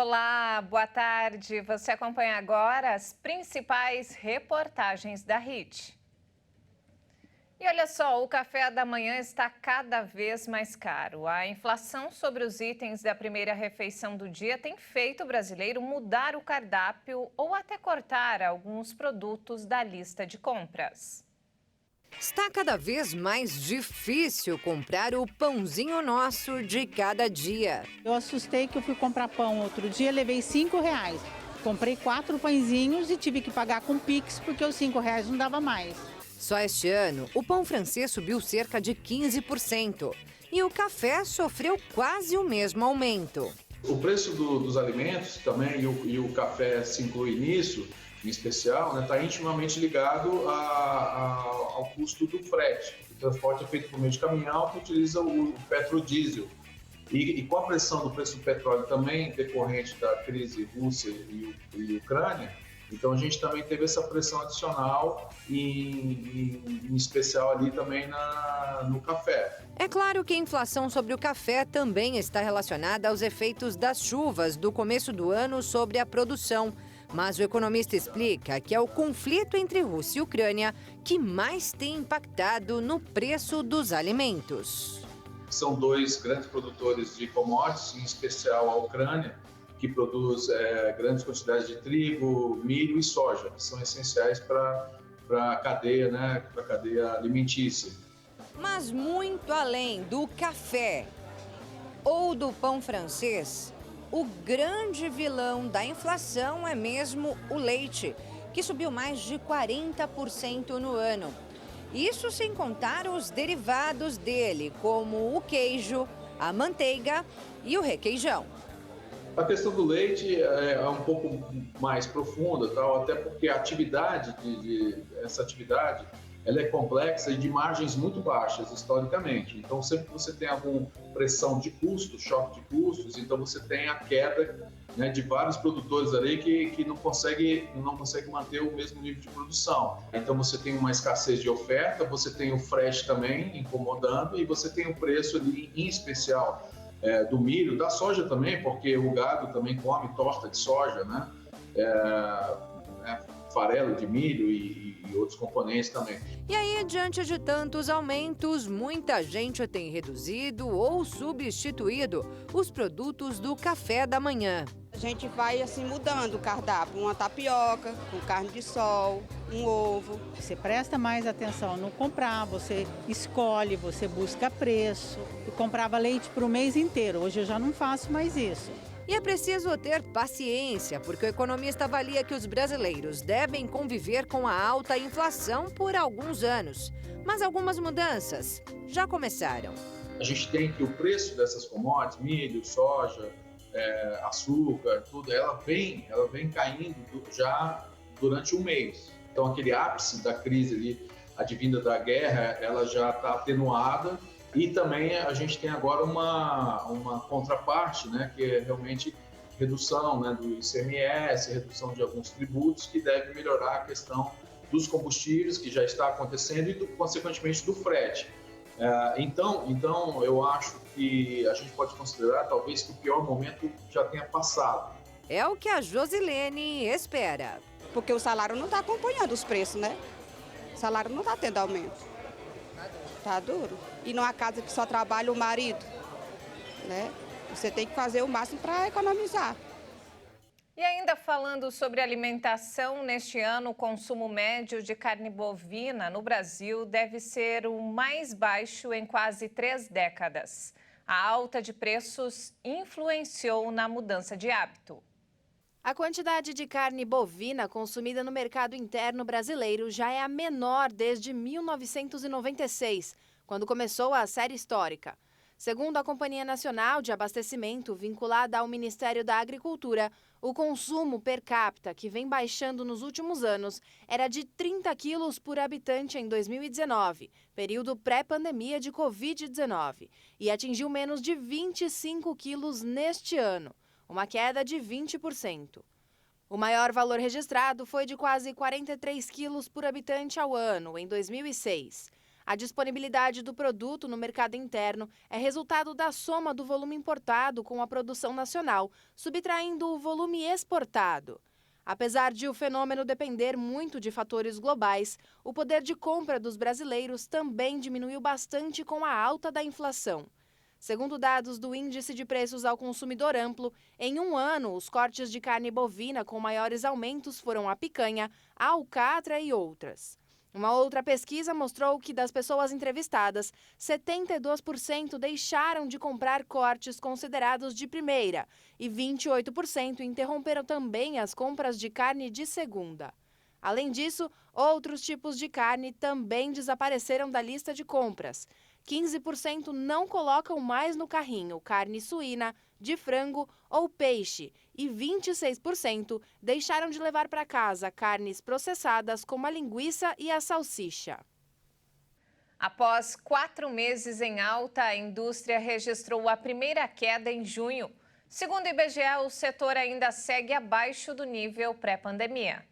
Olá, boa tarde. Você acompanha agora as principais reportagens da RIT. E olha só, o café da manhã está cada vez mais caro. A inflação sobre os itens da primeira refeição do dia tem feito o brasileiro mudar o cardápio ou até cortar alguns produtos da lista de compras. Está cada vez mais difícil comprar o pãozinho nosso de cada dia. Eu assustei que eu fui comprar pão outro dia, levei R$ 5. Comprei 4 pãezinhos e tive que pagar com Pix porque os R$ 5 não dava mais. Só este ano, o pão francês subiu cerca de 15% e o café sofreu quase o mesmo aumento. O preço dos alimentos também, e o café se inclui nisso, em especial, está intimamente ligado ao custo do frete. O transporte é feito por meio de caminhão que utiliza o petrodiesel. E com a pressão do preço do petróleo também decorrente da crise Rússia e Ucrânia, então a gente também teve essa pressão adicional, em especial ali também no café. É claro que a inflação sobre o café também está relacionada aos efeitos das chuvas do começo do ano sobre a produção. Mas o economista explica que é o conflito entre Rússia e Ucrânia que mais tem impactado no preço dos alimentos. São dois grandes produtores de commodities, em especial a Ucrânia, que produz grandes quantidades de trigo, milho e soja, que são essenciais para a cadeia, para a cadeia alimentícia. Mas muito além do café ou do pão francês, o grande vilão da inflação é mesmo o leite, que subiu mais de 40% no ano. Isso sem contar os derivados dele, como o queijo, a manteiga e o requeijão. A questão do leite é um pouco mais profunda, até porque a atividade, essa atividade, ela é complexa e de margens muito baixas historicamente. Então, sempre que você tem alguma pressão de custos, choque de custos, então você tem a queda, de vários produtores ali que não consegue manter o mesmo nível de produção. Então, você tem uma escassez de oferta, você tem o frete também incomodando e você tem o preço ali, em especial, do milho, da soja também, porque o gado também come torta de soja, farelo de milho e outros componentes também. E aí, diante de tantos aumentos, muita gente tem reduzido ou substituído os produtos do café da manhã. A gente vai assim mudando o cardápio, uma tapioca com carne de sol, um ovo. Você presta mais atenção no comprar, você escolhe, você busca preço. Eu comprava leite para o mês inteiro, hoje eu já não faço mais isso. E é preciso ter paciência, porque o economista avalia que os brasileiros devem conviver com a alta inflação por alguns anos. Mas algumas mudanças já começaram. A gente tem que o preço dessas commodities, milho, soja, açúcar, tudo, ela vem caindo já durante um mês. Então, aquele ápice da crise ali, advinda da guerra, ela já está atenuada. E também a gente tem agora uma contraparte, que é realmente redução do ICMS, redução de alguns tributos, que deve melhorar a questão dos combustíveis, que já está acontecendo, e, consequentemente, do frete. Então, eu acho que a gente pode considerar, talvez, que o pior momento já tenha passado. É o que a Josilene espera. Porque o salário não está acompanhando os preços, né? O salário não está tendo aumento. Tá duro. E numa casa que só trabalha o marido, Você tem que fazer o máximo para economizar. E ainda falando sobre alimentação, neste ano o consumo médio de carne bovina no Brasil deve ser o mais baixo em quase 3 décadas. A alta de preços influenciou na mudança de hábito. A quantidade de carne bovina consumida no mercado interno brasileiro já é a menor desde 1996, quando começou a série histórica. Segundo a Companhia Nacional de Abastecimento, vinculada ao Ministério da Agricultura, o consumo per capita, que vem baixando nos últimos anos, era de 30 quilos por habitante em 2019, período pré-pandemia de Covid-19, e atingiu menos de 25 quilos neste ano, uma queda de 20%. O maior valor registrado foi de quase 43 quilos por habitante ao ano, em 2006. A disponibilidade do produto no mercado interno é resultado da soma do volume importado com a produção nacional, subtraindo o volume exportado. Apesar de o fenômeno depender muito de fatores globais, o poder de compra dos brasileiros também diminuiu bastante com a alta da inflação. Segundo dados do Índice de Preços ao Consumidor Amplo, em um ano, os cortes de carne bovina com maiores aumentos foram a picanha, a alcatra e outras. Uma outra pesquisa mostrou que das pessoas entrevistadas, 72% deixaram de comprar cortes considerados de primeira e 28% interromperam também as compras de carne de segunda. Além disso, outros tipos de carne também desapareceram da lista de compras. 15% não colocam mais no carrinho carne suína, de frango ou peixe e 26% deixaram de levar para casa carnes processadas como a linguiça e a salsicha. Após 4 meses em alta, a indústria registrou a primeira queda em junho. Segundo o IBGE, o setor ainda segue abaixo do nível pré-pandemia.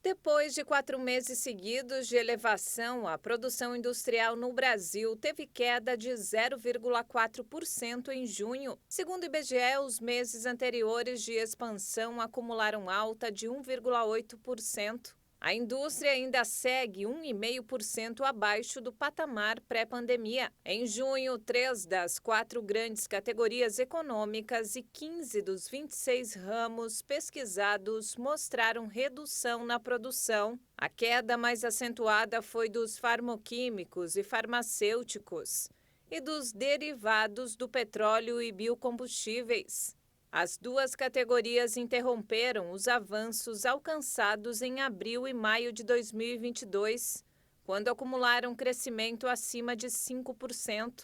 Depois de 4 meses seguidos de elevação, a produção industrial no Brasil teve queda de 0,4% em junho. Segundo o IBGE, os meses anteriores de expansão acumularam alta de 1,8%. A indústria ainda segue 1,5% abaixo do patamar pré-pandemia. Em junho, 3 das 4 grandes categorias econômicas e 15 dos 26 ramos pesquisados mostraram redução na produção. A queda mais acentuada foi dos farmoquímicos e farmacêuticos e dos derivados do petróleo e biocombustíveis. As duas categorias interromperam os avanços alcançados em abril e maio de 2022, quando acumularam crescimento acima de 5%.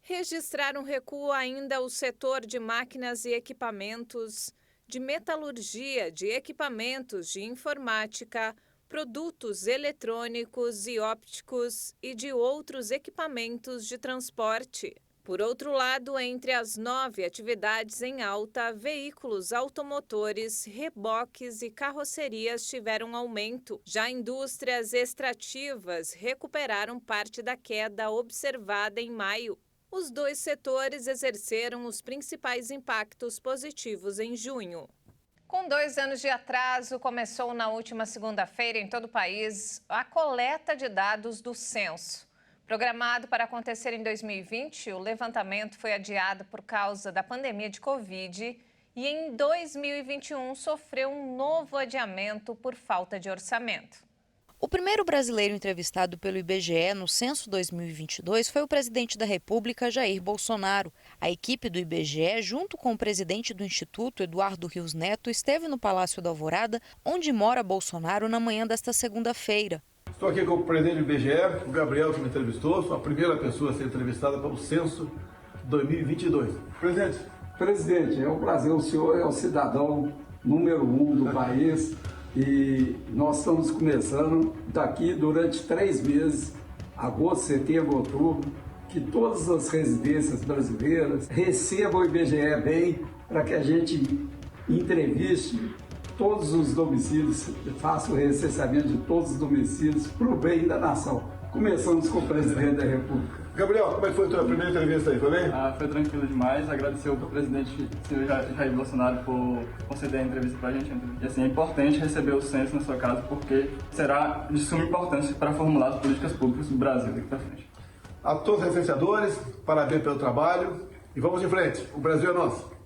Registraram recuo ainda o setor de máquinas e equipamentos, de metalurgia, de equipamentos de informática, produtos eletrônicos e ópticos e de outros equipamentos de transporte. Por outro lado, entre as 9 atividades em alta, veículos automotores, reboques e carrocerias tiveram aumento. Já indústrias extrativas recuperaram parte da queda observada em maio. Os dois setores exerceram os principais impactos positivos em junho. Com 2 anos de atraso, começou na última segunda-feira em todo o país a coleta de dados do censo. Programado para acontecer em 2020, o levantamento foi adiado por causa da pandemia de Covid e em 2021 sofreu um novo adiamento por falta de orçamento. O primeiro brasileiro entrevistado pelo IBGE no censo 2022 foi o presidente da República, Jair Bolsonaro. A equipe do IBGE, junto com o presidente do Instituto, Eduardo Rios Neto, esteve no Palácio da Alvorada, onde mora Bolsonaro, na manhã desta segunda-feira. Estou aqui com o presidente do IBGE, o Gabriel, que me entrevistou. Sou a primeira pessoa a ser entrevistada pelo censo 2022. Presidente, é um prazer. O senhor é o cidadão número 1 do país e nós estamos começando daqui durante 3 meses, agosto, setembro, outubro, que todas as residências brasileiras recebam o IBGE bem para que a gente entreviste todos os domicílios, faça o recenseamento de todos os domicílios para o bem da nação. Começamos com o presidente da República. Gabriel, como é que foi a tua primeira entrevista aí? Foi bem? Foi tranquilo demais. Agradecer ao presidente, senhor Jair Bolsonaro, por conceder a entrevista para a gente. E assim, é importante receber o censo na sua casa, porque será de suma importância para formular as políticas públicas do Brasil daqui para frente. A todos os recenseadores, parabéns pelo trabalho e vamos em frente. O Brasil é nosso.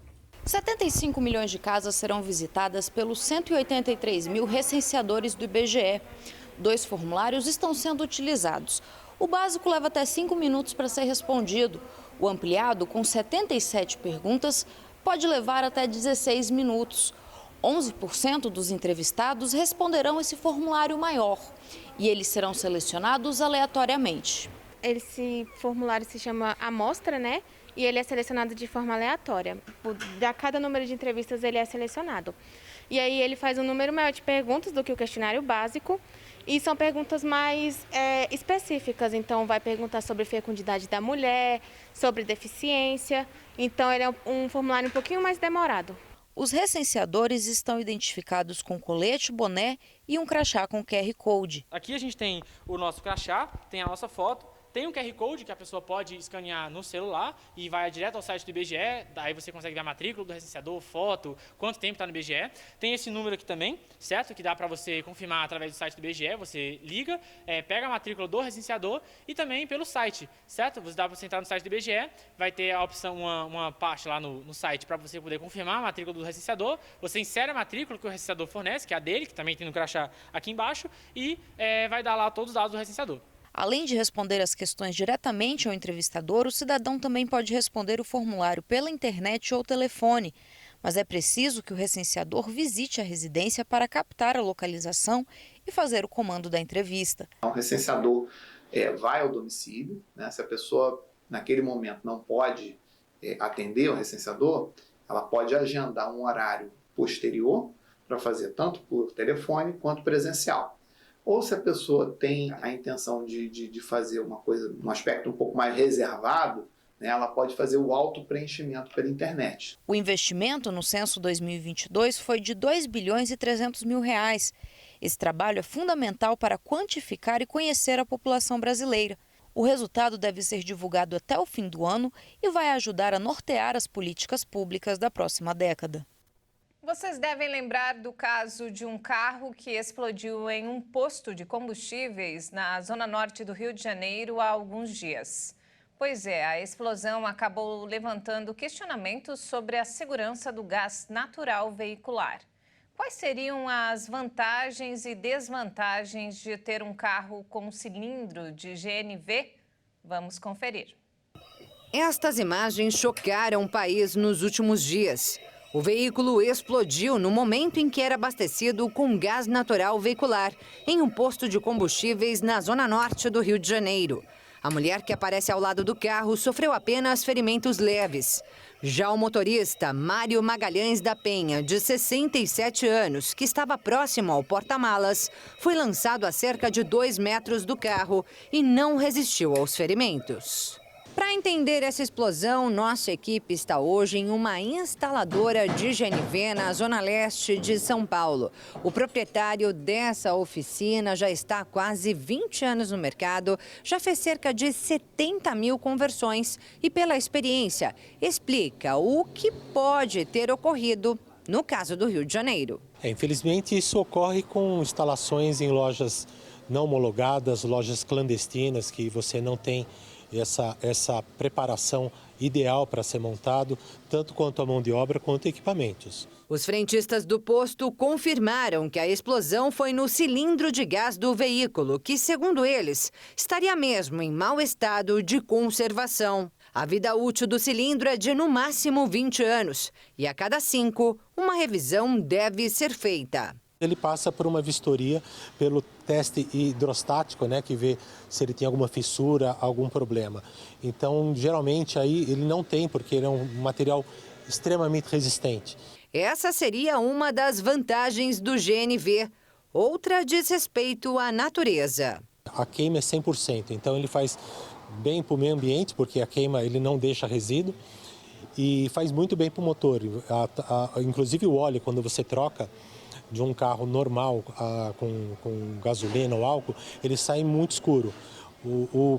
75 milhões de casas serão visitadas pelos 183 mil recenseadores do IBGE. 2 formulários estão sendo utilizados. O básico leva até 5 minutos para ser respondido. O ampliado, com 77 perguntas, pode levar até 16 minutos. 11% dos entrevistados responderão esse formulário maior e eles serão selecionados aleatoriamente. Esse formulário se chama amostra, né? E ele é selecionado de forma aleatória. A cada número de entrevistas ele é selecionado. E aí ele faz um número maior de perguntas do que o questionário básico. E são perguntas mais específicas. Então vai perguntar sobre fecundidade da mulher, sobre deficiência. Então ele é um formulário um pouquinho mais demorado. Os recenseadores estão identificados com colete, boné e um crachá com QR Code. Aqui a gente tem o nosso crachá, tem a nossa foto Tem um QR Code que a pessoa pode escanear no celular e vai direto ao site do IBGE, aí você consegue ver a matrícula do recenseador, foto, quanto tempo está no IBGE. Tem esse número aqui também, certo? Que dá para você confirmar através do site do IBGE, você liga, pega a matrícula do recenseador e também pelo site, certo? Dá para você entrar no site do IBGE, vai ter a opção, uma parte lá no site para você poder confirmar a matrícula do recenseador, você insere a matrícula que o recenseador fornece, que é a dele, que também tem no crachá aqui embaixo, e vai dar lá todos os dados do recenseador. Além de responder as questões diretamente ao entrevistador, o cidadão também pode responder o formulário pela internet ou telefone. Mas é preciso que o recenseador visite a residência para captar a localização e fazer o comando da entrevista. O recenseador vai ao domicílio, né? Se a pessoa naquele momento não pode atender o recenseador, ela pode agendar um horário posterior para fazer tanto por telefone quanto presencial. Ou se a pessoa tem a intenção de fazer uma coisa, um aspecto um pouco mais reservado, né, ela pode fazer o autopreenchimento pela internet. O investimento no censo 2022 foi de R$ 2 bilhões e 300 mil reais. Esse trabalho é fundamental para quantificar e conhecer a população brasileira. O resultado deve ser divulgado até o fim do ano e vai ajudar a nortear as políticas públicas da próxima década. Vocês devem lembrar do caso de um carro que explodiu em um posto de combustíveis na zona norte do Rio de Janeiro há alguns dias. Pois é, a explosão acabou levantando questionamentos sobre a segurança do gás natural veicular. Quais seriam as vantagens e desvantagens de ter um carro com cilindro de GNV? Vamos conferir. Estas imagens chocaram o país nos últimos dias. O veículo explodiu no momento em que era abastecido com gás natural veicular em um posto de combustíveis na zona norte do Rio de Janeiro. A mulher que aparece ao lado do carro sofreu apenas ferimentos leves. Já o motorista, Mário Magalhães da Penha, de 67 anos, que estava próximo ao porta-malas, foi lançado a cerca de 2 metros do carro e não resistiu aos ferimentos. Para entender essa explosão, nossa equipe está hoje em uma instaladora de GNV na zona leste de São Paulo. O proprietário dessa oficina já está há quase 20 anos no mercado, já fez cerca de 70 mil conversões e, pela experiência, explica o que pode ter ocorrido no caso do Rio de Janeiro. Infelizmente, isso ocorre com instalações em lojas não homologadas, lojas clandestinas, que você não tem essa preparação ideal para ser montado, tanto quanto a mão de obra quanto equipamentos. Os frentistas do posto confirmaram que a explosão foi no cilindro de gás do veículo, que, segundo eles, estaria mesmo em mau estado de conservação. A vida útil do cilindro é de, no máximo, 20 anos e, a cada 5, uma revisão deve ser feita. Ele passa por uma vistoria, pelo teste hidrostático, né, que vê se ele tem alguma fissura, algum problema. Então, geralmente, aí ele não tem, porque ele é um material extremamente resistente. Essa seria uma das vantagens do GNV. Outra diz respeito à natureza. A queima é 100%, então ele faz bem para o meio ambiente, porque a queima ele não deixa resíduo, e faz muito bem para o motor. Inclusive o óleo, quando você troca de um carro normal com gasolina ou álcool, ele sai muito escuro.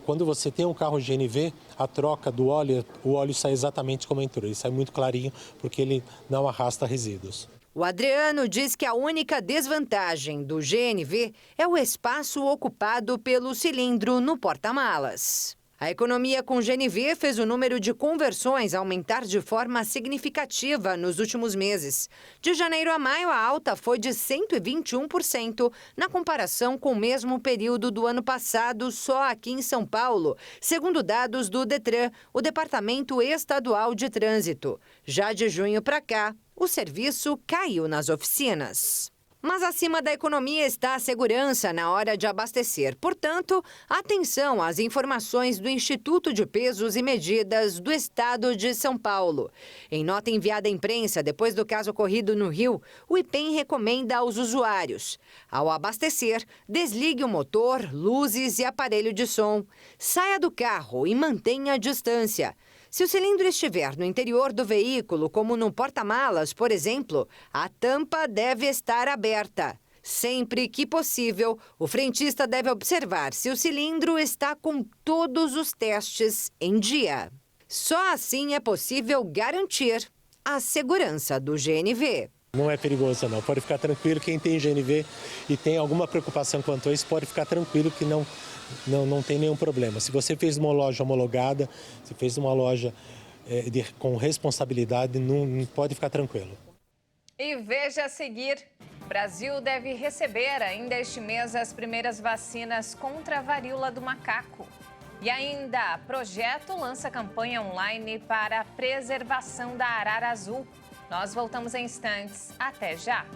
Quando você tem um carro GNV, a troca do óleo, o óleo sai exatamente como entrou. Ele sai muito clarinho porque ele não arrasta resíduos. O Adriano diz que a única desvantagem do GNV é o espaço ocupado pelo cilindro no porta-malas. A economia com GNV fez o número de conversões aumentar de forma significativa nos últimos meses. De janeiro a maio, a alta foi de 121% na comparação com o mesmo período do ano passado, só aqui em São Paulo, segundo dados do Detran, o Departamento Estadual de Trânsito. Já de junho para cá, o serviço caiu nas oficinas. Mas acima da economia está a segurança na hora de abastecer. Portanto, atenção às informações do Instituto de Pesos e Medidas do Estado de São Paulo. Em nota enviada à imprensa depois do caso ocorrido no Rio, o IPEM recomenda aos usuários: ao abastecer, desligue o motor, luzes e aparelho de som. Saia do carro e mantenha a distância. Se o cilindro estiver no interior do veículo, como no porta-malas, por exemplo, a tampa deve estar aberta. Sempre que possível, o frentista deve observar se o cilindro está com todos os testes em dia. Só assim é possível garantir a segurança do GNV. Não é perigoso, não. Pode ficar tranquilo. Quem tem GNV e tem alguma preocupação quanto a isso, pode ficar tranquilo que não tem nenhum problema. Se você fez uma loja homologada, se fez uma loja com responsabilidade, não pode ficar tranquilo. E veja a seguir, o Brasil deve receber ainda este mês as primeiras vacinas contra a varíola do macaco. E ainda, projeto lança campanha online para a preservação da arara azul. Nós voltamos em instantes. Até já!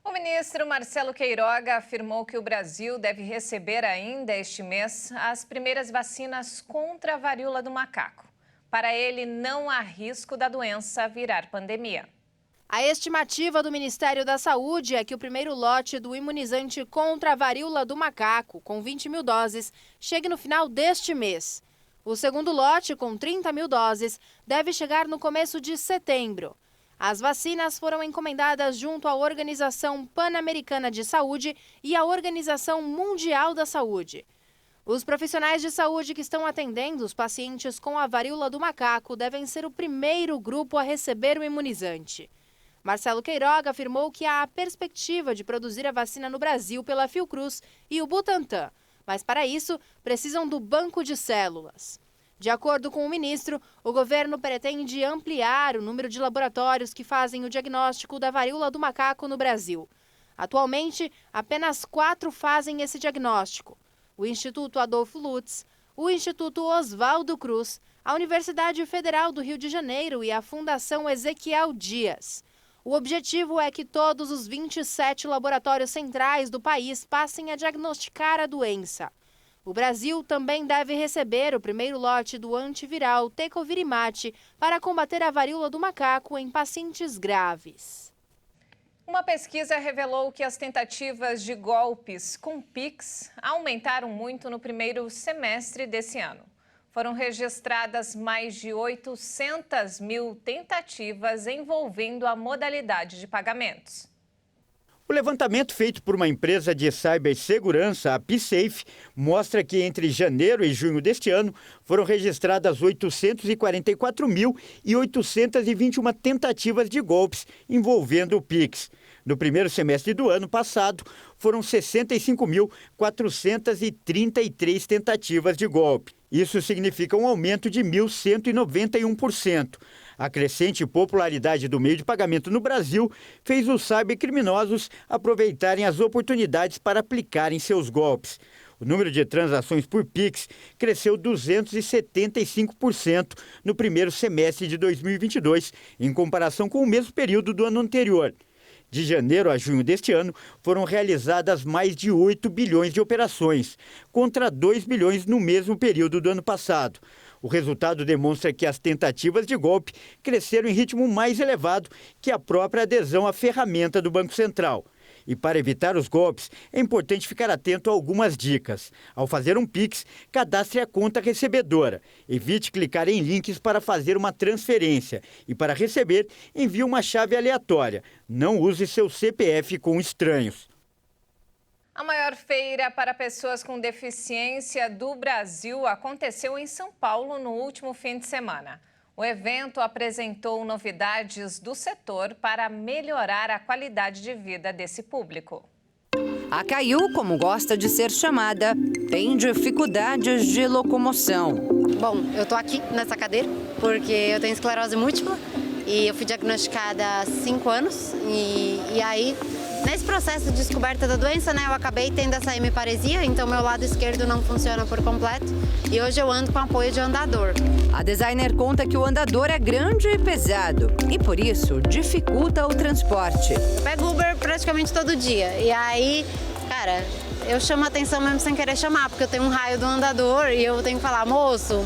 O ministro Marcelo Queiroga afirmou que o Brasil deve receber ainda este mês as primeiras vacinas contra a varíola do macaco. Para ele, não há risco da doença virar pandemia. A estimativa do Ministério da Saúde é que o primeiro lote do imunizante contra a varíola do macaco, com 20 mil doses, chegue no final deste mês. O segundo lote, com 30 mil doses, deve chegar no começo de setembro. As vacinas foram encomendadas junto à Organização Pan-Americana de Saúde e à Organização Mundial da Saúde. Os profissionais de saúde que estão atendendo os pacientes com a varíola do macaco devem ser o primeiro grupo a receber o imunizante. Marcelo Queiroga afirmou que há a perspectiva de produzir a vacina no Brasil pela Fiocruz e o Butantan, mas para isso precisam do banco de células. De acordo com o ministro, o governo pretende ampliar o número de laboratórios que fazem o diagnóstico da varíola do macaco no Brasil. Atualmente, apenas 4 fazem esse diagnóstico: o Instituto Adolfo Lutz, o Instituto Oswaldo Cruz, a Universidade Federal do Rio de Janeiro e a Fundação Ezequiel Dias. O objetivo é que todos os 27 laboratórios centrais do país passem a diagnosticar a doença. O Brasil também deve receber o primeiro lote do antiviral Tecovirimat para combater a varíola do macaco em pacientes graves. Uma pesquisa revelou que as tentativas de golpes com Pix aumentaram muito no primeiro semestre desse ano. Foram registradas mais de 800 mil tentativas envolvendo a modalidade de pagamentos. O levantamento feito por uma empresa de cibersegurança, a PSafe, mostra que entre janeiro e junho deste ano foram registradas 844.821 tentativas de golpes envolvendo o Pix. No primeiro semestre do ano passado, foram 65.433 tentativas de golpe. Isso significa um aumento de 1.191%. A crescente popularidade do meio de pagamento no Brasil fez os cybercriminosos aproveitarem as oportunidades para aplicarem seus golpes. O número de transações por Pix cresceu 275% no primeiro semestre de 2022, em comparação com o mesmo período do ano anterior. De janeiro a junho deste ano, foram realizadas mais de 8 bilhões de operações, contra 2 bilhões no mesmo período do ano passado. O resultado demonstra que as tentativas de golpe cresceram em ritmo mais elevado que a própria adesão à ferramenta do Banco Central. E para evitar os golpes, é importante ficar atento a algumas dicas. Ao fazer um Pix, cadastre a conta recebedora. Evite clicar em links para fazer uma transferência. E para receber, envie uma chave aleatória. Não use seu CPF com estranhos. A maior feira para pessoas com deficiência do Brasil aconteceu em São Paulo no último fim de semana. O evento apresentou novidades do setor para melhorar a qualidade de vida desse público. A Caiu, como gosta de ser chamada, tem dificuldades de locomoção. Bom, eu tô aqui nessa cadeira porque eu tenho esclerose múltipla e eu fui diagnosticada há 5 anos e aí, nesse processo de descoberta da doença, eu acabei tendo essa hemiparesia, então meu lado esquerdo não funciona por completo e hoje eu ando com apoio de andador. A designer conta que o andador é grande e pesado e, por isso, dificulta o transporte. Eu pego Uber praticamente todo dia e aí, cara, eu chamo a atenção mesmo sem querer chamar, porque eu tenho um raio do andador e eu tenho que falar, moço,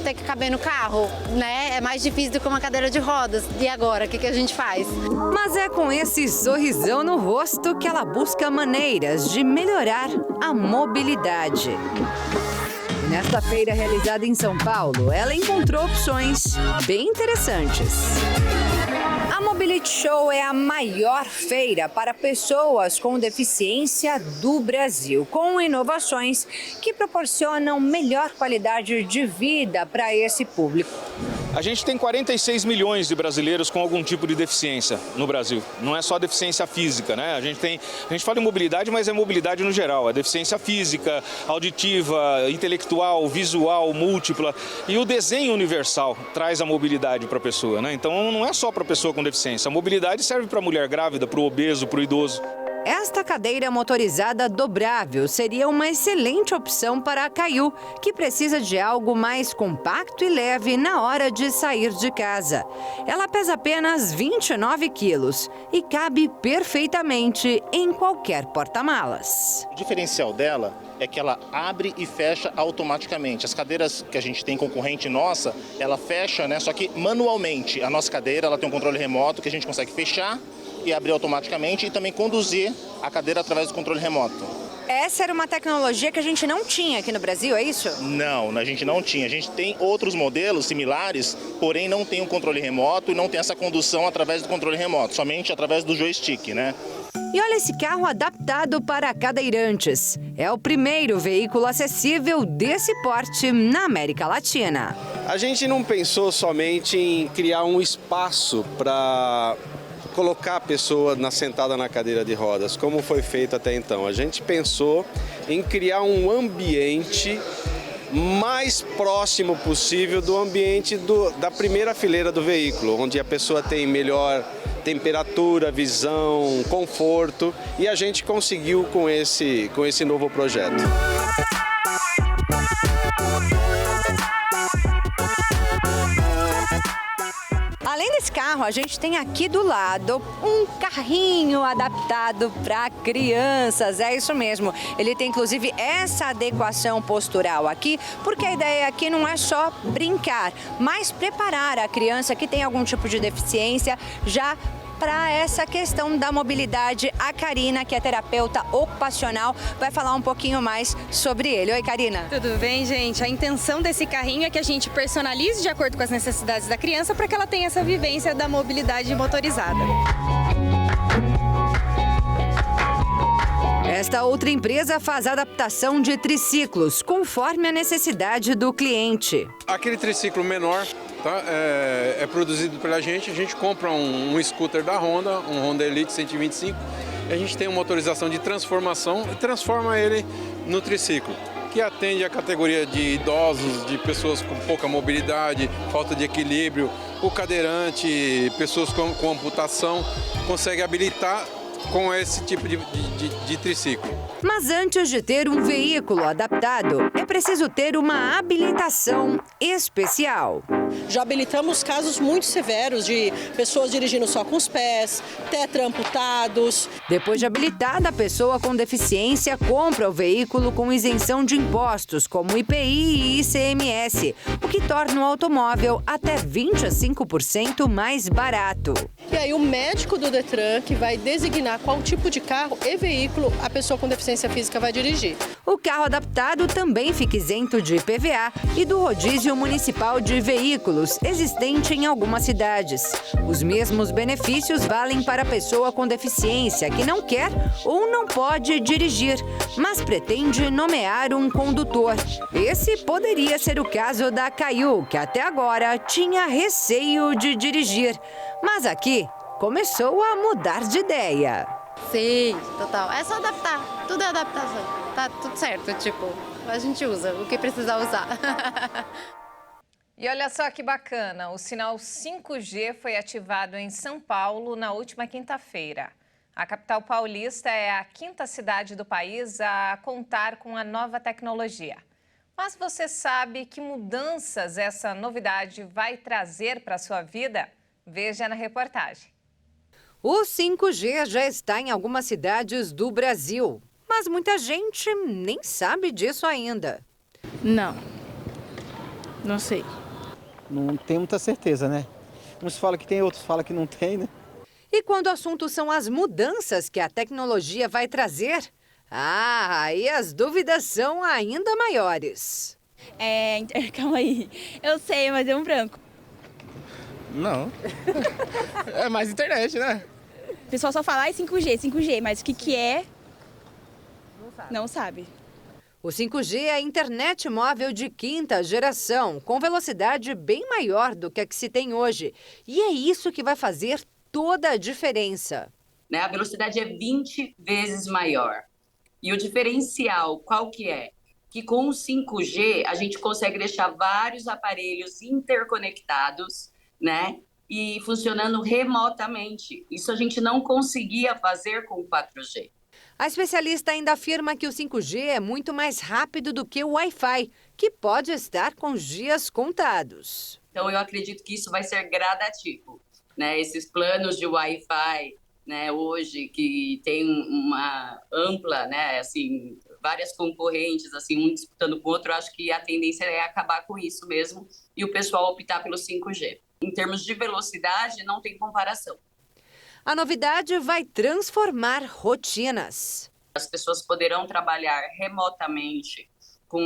ter que caber no carro, né? É mais difícil do que uma cadeira de rodas. E agora, o que a gente faz? Mas é com esse sorrisão no rosto que ela busca maneiras de melhorar a mobilidade. E nesta feira realizada em São Paulo, ela encontrou opções bem interessantes. A Mobility Show é a maior feira para pessoas com deficiência do Brasil, com inovações que proporcionam melhor qualidade de vida para esse público. A gente tem 46 milhões de brasileiros com algum tipo de deficiência no Brasil. Não é só deficiência física, né? A gente fala em mobilidade, mas é mobilidade no geral. É deficiência física, auditiva, intelectual, visual, múltipla. E o desenho universal traz a mobilidade para a pessoa, né? Então não é só para a pessoa com deficiência. A mobilidade serve para a mulher grávida, para o obeso, para o idoso. Esta cadeira motorizada dobrável seria uma excelente opção para a Caio, que precisa de algo mais compacto e leve na hora de sair de casa. Ela pesa apenas 29 quilos e cabe perfeitamente em qualquer porta-malas. O diferencial dela é que ela abre e fecha automaticamente. As cadeiras que a gente tem concorrente nossa, ela fecha, né? Só que manualmente. A nossa cadeira ela tem um controle remoto que a gente consegue fechar e abrir automaticamente e também conduzir a cadeira através do controle remoto. Essa era uma tecnologia que a gente não tinha aqui no Brasil, é isso? Não, a gente não tinha. A gente tem outros modelos similares, porém não tem um controle remoto e não tem essa condução através do controle remoto, somente através do joystick, né? E olha esse carro adaptado para cadeirantes. É o primeiro veículo acessível desse porte na América Latina. A gente não pensou somente em criar um espaço para colocar a pessoa sentada na cadeira de rodas, como foi feito até então. A gente pensou em criar um ambiente mais próximo possível do ambiente da primeira fileira do veículo, onde a pessoa tem melhor temperatura, visão, conforto, e a gente conseguiu com esse novo projeto. Além desse carro, a gente tem aqui do lado um carrinho adaptado para crianças, é isso mesmo. Ele tem inclusive essa adequação postural aqui, porque a ideia aqui não é só brincar, mas preparar a criança que tem algum tipo de deficiência já para essa questão da mobilidade. A Karina, que é terapeuta ocupacional, vai falar um pouquinho mais sobre ele. Oi, Karina. Tudo bem, gente? A intenção desse carrinho é que a gente personalize de acordo com as necessidades da criança para que ela tenha essa vivência da mobilidade motorizada. Esta outra empresa faz adaptação de triciclos, conforme a necessidade do cliente. Aquele triciclo menor é produzido pela gente, a gente compra um scooter da Honda, um Honda Elite 125, e a gente tem uma motorização de transformação e transforma ele no triciclo, que atende a categoria de idosos, de pessoas com pouca mobilidade, falta de equilíbrio, o cadeirante, pessoas com amputação, consegue habilitar com esse tipo de triciclo. Mas antes de ter um veículo adaptado, é preciso ter uma habilitação especial. Já habilitamos casos muito severos de pessoas dirigindo só com os pés, tetra-amputados. Depois de habilitada, a pessoa com deficiência compra o veículo com isenção de impostos, como IPI e ICMS, o que torna o automóvel até 25% mais barato. E aí o médico do Detran que vai designar qual tipo de carro e veículo a pessoa com deficiência física vai dirigir. O carro adaptado também fica isento de IPVA e do rodízio municipal de veículos, existente em algumas cidades. Os mesmos benefícios valem para a pessoa com deficiência que não quer ou não pode dirigir, mas pretende nomear um condutor. Esse poderia ser o caso da Caio, que até agora tinha receio de dirigir. Mas aqui começou a mudar de ideia. Sim, total. É só adaptar. Tudo é adaptação. Tá tudo certo, tipo, a gente usa o que precisa usar. E olha só que bacana, o sinal 5G foi ativado em São Paulo na última quinta-feira. A capital paulista é a quinta cidade do país a contar com a nova tecnologia. Mas você sabe que mudanças essa novidade vai trazer para a sua vida? Veja na reportagem. O 5G já está em algumas cidades do Brasil, mas muita gente nem sabe disso ainda. Não. Não sei. Não tem muita certeza, né? Uns falam que tem, outros falam que não tem, né? E quando o assunto são as mudanças que a tecnologia vai trazer, aí as dúvidas são ainda maiores. Calma aí. Eu sei, mas é um branco. Não. É mais internet, né? O pessoal só fala 5G, mas o que é? Não sabe. O 5G é a internet móvel de quinta geração, com velocidade bem maior do que a que se tem hoje. E é isso que vai fazer toda a diferença. A velocidade é 20 vezes maior. E o diferencial, qual que é? Que com o 5G a gente consegue deixar vários aparelhos interconectados, né? E funcionando remotamente. Isso a gente não conseguia fazer com o 4G. A especialista ainda afirma que o 5G é muito mais rápido do que o Wi-Fi, que pode estar com os dias contados. Então eu acredito que isso vai ser gradativo, né? Esses planos de Wi-Fi, né, hoje que tem uma ampla, né, assim, várias concorrentes, assim, um disputando com o outro, acho que a tendência é acabar com isso mesmo e o pessoal optar pelo 5G. Em termos de velocidade, não tem comparação. A novidade vai transformar rotinas. As pessoas poderão trabalhar remotamente com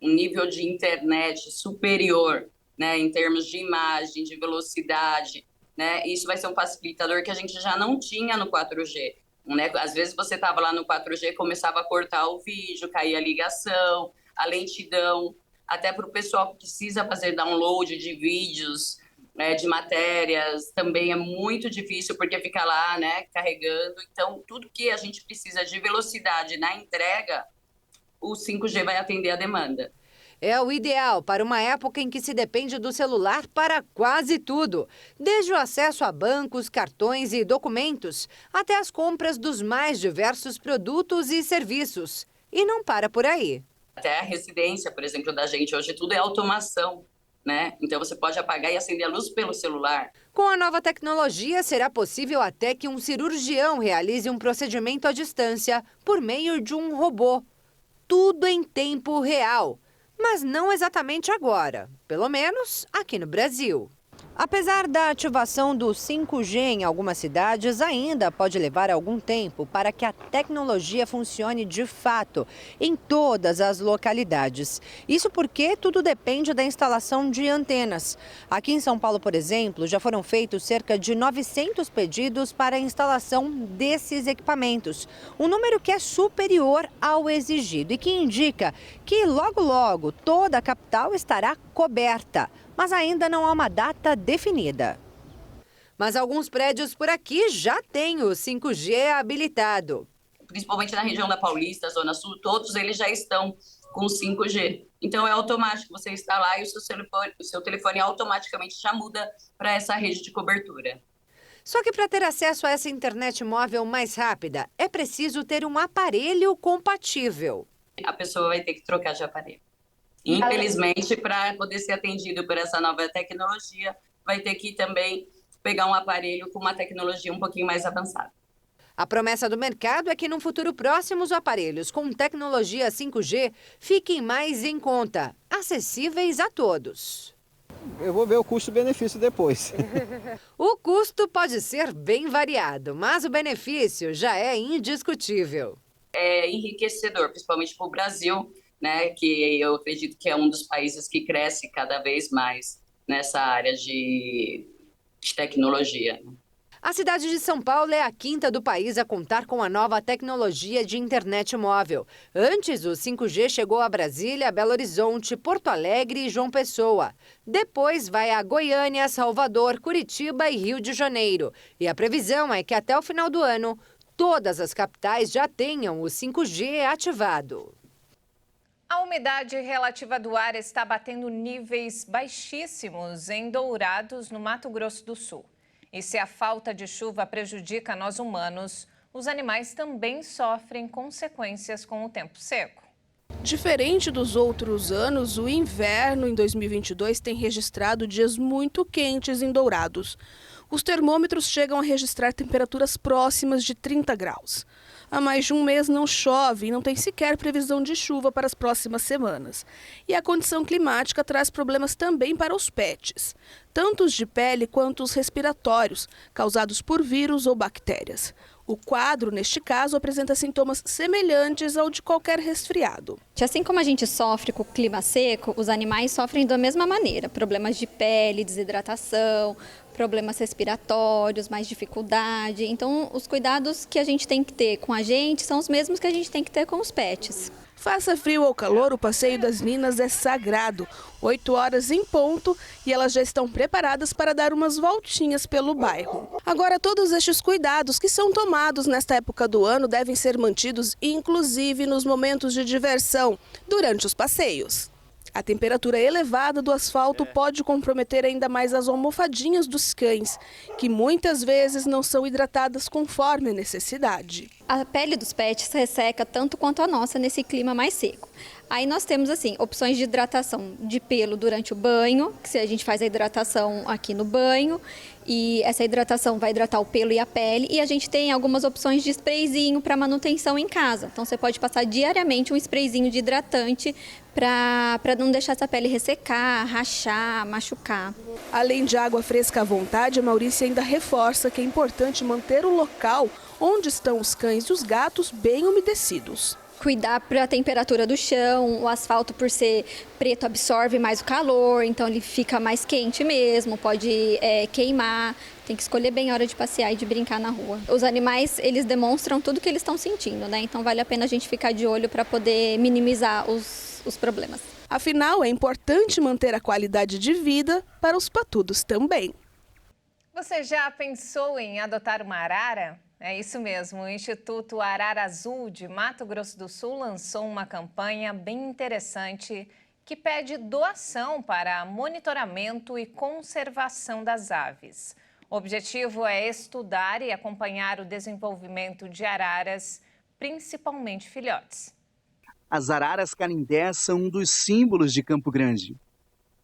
um nível de internet superior, né, em termos de imagem, de velocidade, né? Isso vai ser um facilitador que a gente já não tinha no 4G. Né? Às vezes você estava lá no 4G, começava a cortar o vídeo, caía a ligação, a lentidão, até para o pessoal que precisa fazer download de vídeos, né, de matérias, também é muito difícil porque fica lá, né, carregando. Então, tudo que a gente precisa de velocidade na entrega, o 5G vai atender a demanda. É o ideal para uma época em que se depende do celular para quase tudo, desde o acesso a bancos, cartões e documentos, até as compras dos mais diversos produtos e serviços. E não para por aí. Até a residência, por exemplo, da gente, hoje tudo é automação, né? Então você pode apagar e acender a luz pelo celular. Com a nova tecnologia, será possível até que um cirurgião realize um procedimento à distância por meio de um robô. Tudo em tempo real. Mas não exatamente agora, pelo menos aqui no Brasil. Apesar da ativação do 5G em algumas cidades, ainda pode levar algum tempo para que a tecnologia funcione de fato em todas as localidades. Isso porque tudo depende da instalação de antenas. Aqui em São Paulo, por exemplo, já foram feitos cerca de 900 pedidos para a instalação desses equipamentos. Um número que é superior ao exigido e que indica que logo toda a capital estará coberta. Mas ainda não há uma data definida. Mas alguns prédios por aqui já têm o 5G habilitado. Principalmente na região da Paulista, Zona Sul, todos eles já estão com 5G. Então é automático, você está lá e o seu telefone automaticamente já muda para essa rede de cobertura. Só que para ter acesso a essa internet móvel mais rápida, é preciso ter um aparelho compatível. A pessoa vai ter que trocar de aparelho. Infelizmente, para poder ser atendido por essa nova tecnologia, vai ter que também pegar um aparelho com uma tecnologia um pouquinho mais avançada. A promessa do mercado é que no futuro próximo os aparelhos com tecnologia 5G fiquem mais em conta, acessíveis a todos. Eu vou ver o custo-benefício depois. O custo pode ser bem variado, mas o benefício já é indiscutível. É enriquecedor, principalmente para o Brasil, né, que eu acredito que é um dos países que cresce cada vez mais nessa área de tecnologia. A cidade de São Paulo é a quinta do país a contar com a nova tecnologia de internet móvel. Antes, o 5G chegou a Brasília, Belo Horizonte, Porto Alegre e João Pessoa. Depois vai a Goiânia, Salvador, Curitiba e Rio de Janeiro. E a previsão é que até o final do ano, todas as capitais já tenham o 5G ativado. A umidade relativa do ar está batendo níveis baixíssimos em Dourados, no Mato Grosso do Sul. E se a falta de chuva prejudica nós humanos, os animais também sofrem consequências com o tempo seco. Diferente dos outros anos, o inverno em 2022 tem registrado dias muito quentes em Dourados. Os termômetros chegam a registrar temperaturas próximas de 30 graus. Há mais de um mês não chove e não tem sequer previsão de chuva para as próximas semanas. E a condição climática traz problemas também para os pets, tanto os de pele quanto os respiratórios, causados por vírus ou bactérias. O quadro, neste caso, apresenta sintomas semelhantes ao de qualquer resfriado. Assim como a gente sofre com o clima seco, os animais sofrem da mesma maneira. Problemas de pele, desidratação, problemas respiratórios, mais dificuldade. Então, os cuidados que a gente tem que ter com a gente são os mesmos que a gente tem que ter com os pets. Faça frio ou calor, o passeio das Ninas é sagrado. 8 horas em ponto e elas já estão preparadas para dar umas voltinhas pelo bairro. Agora, todos estes cuidados que são tomados nesta época do ano devem ser mantidos, inclusive nos momentos de diversão, durante os passeios. A temperatura elevada do asfalto pode comprometer ainda mais as almofadinhas dos cães, que muitas vezes não são hidratadas conforme a necessidade. A pele dos pets resseca tanto quanto a nossa nesse clima mais seco. Aí nós temos assim opções de hidratação de pelo durante o banho, que a gente faz a hidratação aqui no banho, e essa hidratação vai hidratar o pelo e a pele, e a gente tem algumas opções de sprayzinho para manutenção em casa. Então você pode passar diariamente um sprayzinho de hidratante para não deixar essa pele ressecar, rachar, machucar. Além de água fresca à vontade, a Maurícia ainda reforça que é importante manter o local onde estão os cães e os gatos bem umedecidos. Cuidar para a temperatura do chão, o asfalto por ser preto absorve mais o calor, então ele fica mais quente mesmo, pode queimar. Tem que escolher bem a hora de passear e de brincar na rua. Os animais, eles demonstram tudo que eles estão sentindo, né? Então vale a pena a gente ficar de olho para poder minimizar os problemas. Afinal, é importante manter a qualidade de vida para os patudos também. Você já pensou em adotar uma arara? É isso mesmo, o Instituto Arara Azul de Mato Grosso do Sul lançou uma campanha bem interessante que pede doação para monitoramento e conservação das aves. O objetivo é estudar e acompanhar o desenvolvimento de araras, principalmente filhotes. As araras canindés são um dos símbolos de Campo Grande.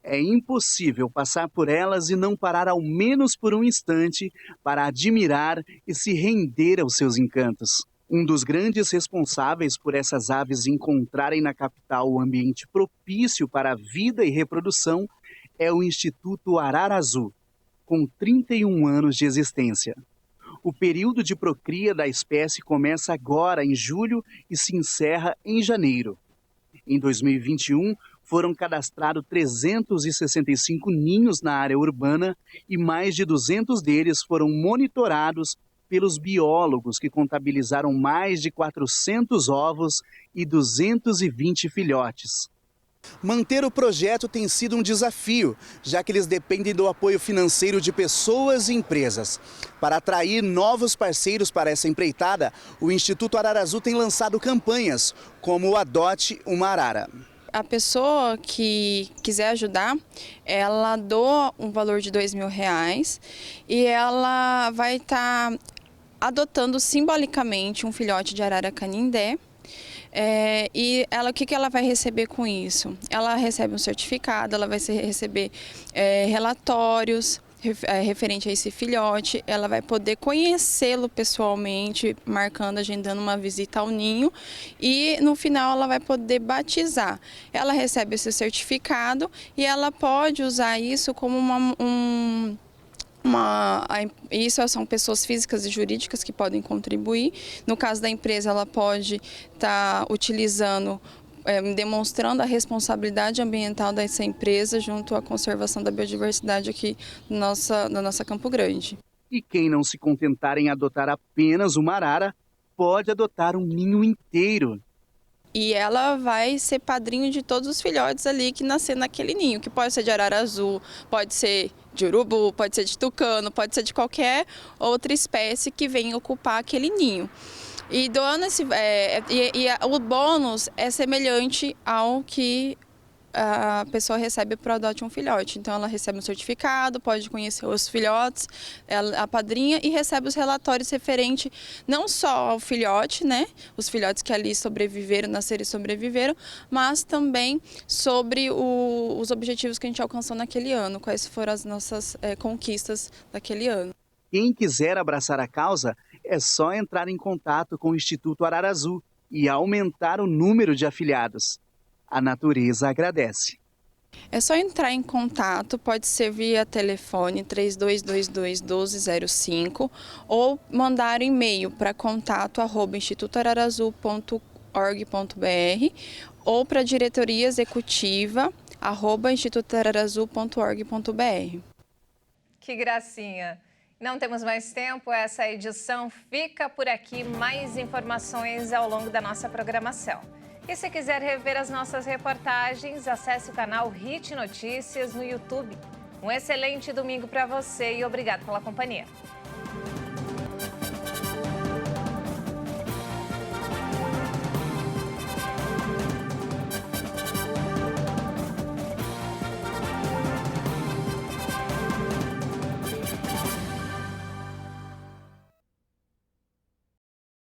É impossível passar por elas e não parar ao menos por um instante para admirar e se render aos seus encantos. Um dos grandes responsáveis por essas aves encontrarem na capital o ambiente propício para a vida e reprodução é o Instituto Arara Azul, com 31 anos de existência. O período de procria da espécie começa agora, em julho, e se encerra em janeiro. Em 2021, foram cadastrados 365 ninhos na área urbana e mais de 200 deles foram monitorados pelos biólogos que contabilizaram mais de 400 ovos e 220 filhotes. Manter o projeto tem sido um desafio, já que eles dependem do apoio financeiro de pessoas e empresas. Para atrair novos parceiros para essa empreitada, o Instituto Arara Azul tem lançado campanhas, como o Adote uma Arara. A pessoa que quiser ajudar, ela doa um valor de R$2.000 e ela vai estar adotando simbolicamente um filhote de arara canindé. E ela, o que ela vai receber com isso? Ela recebe um certificado, ela vai receber relatórios referente a esse filhote, ela vai poder conhecê-lo pessoalmente, marcando, agendando uma visita ao ninho, e no final ela vai poder batizar. Ela recebe esse certificado e ela pode usar isso como isso são pessoas físicas e jurídicas que podem contribuir. No caso da empresa, ela pode estar utilizando, demonstrando a responsabilidade ambiental dessa empresa junto à conservação da biodiversidade aqui na nossa Campo Grande. E quem não se contentar em adotar apenas uma arara, pode adotar um ninho inteiro. E ela vai ser padrinho de todos os filhotes ali que nascer naquele ninho, que pode ser de arara azul, pode ser de urubu, pode ser de tucano, pode ser de qualquer outra espécie que venha ocupar aquele ninho. E doando o bônus é semelhante ao que a pessoa recebe para adotar um filhote. Então ela recebe um certificado, pode conhecer os filhotes, a padrinha, e recebe os relatórios referentes não só ao filhote, né, os filhotes que ali sobreviveram, nasceram e sobreviveram, mas também sobre os objetivos que a gente alcançou naquele ano, quais foram as nossas conquistas daquele ano. Quem quiser abraçar a causa é só entrar em contato com o Instituto Ararazu e aumentar o número de afiliados. A natureza agradece. É só entrar em contato, pode ser via telefone 3222-1205 ou mandar um e-mail para contato@institutoararazu.org.br ou para a diretoria executiva @institutoararazu.org.br. Que gracinha! Não temos mais tempo, essa edição fica por aqui. Mais informações ao longo da nossa programação. E se quiser rever as nossas reportagens, acesse o canal HIT Notícias no YouTube. Um excelente domingo para você e obrigado pela companhia.